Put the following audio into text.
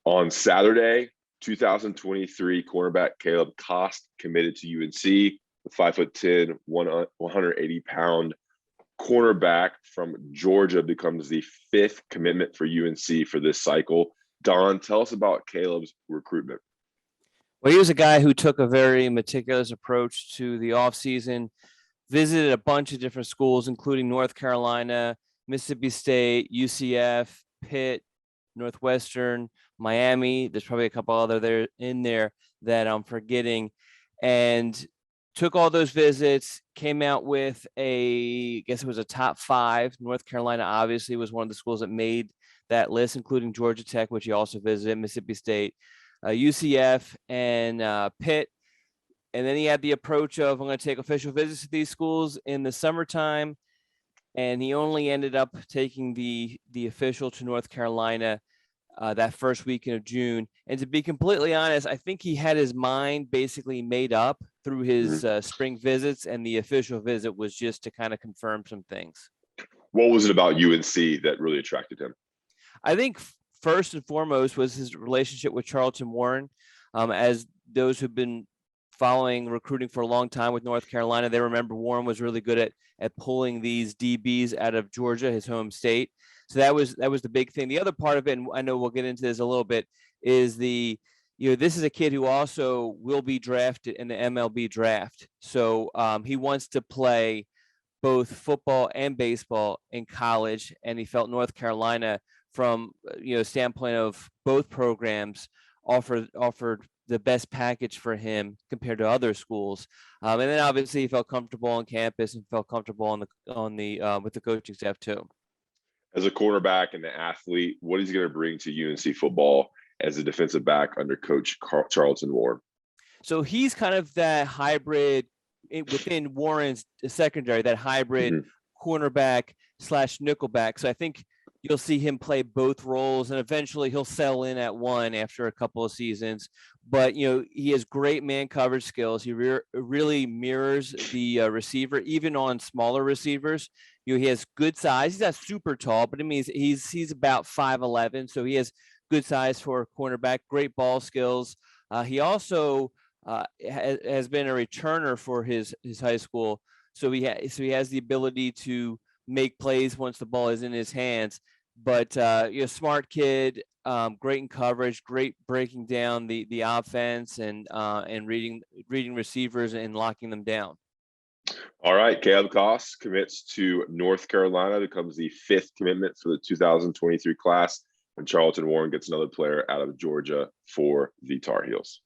On Saturday, 2023 cornerback Kaleb Cost committed to UNC. The 5'10", 180-pound cornerback from Georgia becomes the fifth commitment for UNC for this cycle. Don, tell us about Kaleb's recruitment. Well, he was a guy who took a very meticulous approach to the offseason, visited a bunch of different schools, including North Carolina, Mississippi State, UCF, Pitt, Northwestern, Miami. There's probably a couple other there in there that I'm forgetting, and took all those visits, came out with I guess it was a top 5. North Carolina obviously was one of the schools that made that list, including Georgia Tech, which he also visited, Mississippi State, UCF, and Pitt. And then he had the approach of, I'm going to take official visits to these schools in the summertime. And he only ended up taking the official to North Carolina that first weekend of June. And to be completely honest, I think he had his mind basically made up through his spring visits, and the official visit was just to kind of confirm some things. What was it about UNC that really attracted him? I think first and foremost was his relationship with Charlton Warren. As those who've been following recruiting for a long time with North Carolina, they remember Warren was really good at pulling these DBs out of Georgia, his home state. So that was the big thing. The other part of it, and I know we'll get into this a little bit, is this is a kid who also will be drafted in the MLB draft. So he wants to play both football and baseball in college, and he felt North Carolina, from standpoint of both programs, offered the best package for him compared to other schools. And then obviously he felt comfortable on campus and felt comfortable with the coaching staff too. As a quarterback and an athlete, what is he going to bring to UNC football as a defensive back under Coach Charlton Warren? So he's kind of that hybrid within Warren's secondary, that hybrid cornerback / nickelback. So I think you'll see him play both roles, and eventually he'll settle in at one after a couple of seasons. But, he has great man coverage skills. He really mirrors the receiver, even on smaller receivers. He has good size. He's not super tall, but I mean, he's about 5'11", so he has good size for a cornerback, great ball skills. He also has been a returner for his high school, so he has the ability to make plays once the ball is in his hands. But smart kid, great in coverage, great breaking down the offense and reading receivers and locking them down. All right, Kaleb Cost commits to North Carolina, becomes the fifth commitment for the 2023 class, and Charlton Warren gets another player out of Georgia for the Tar Heels.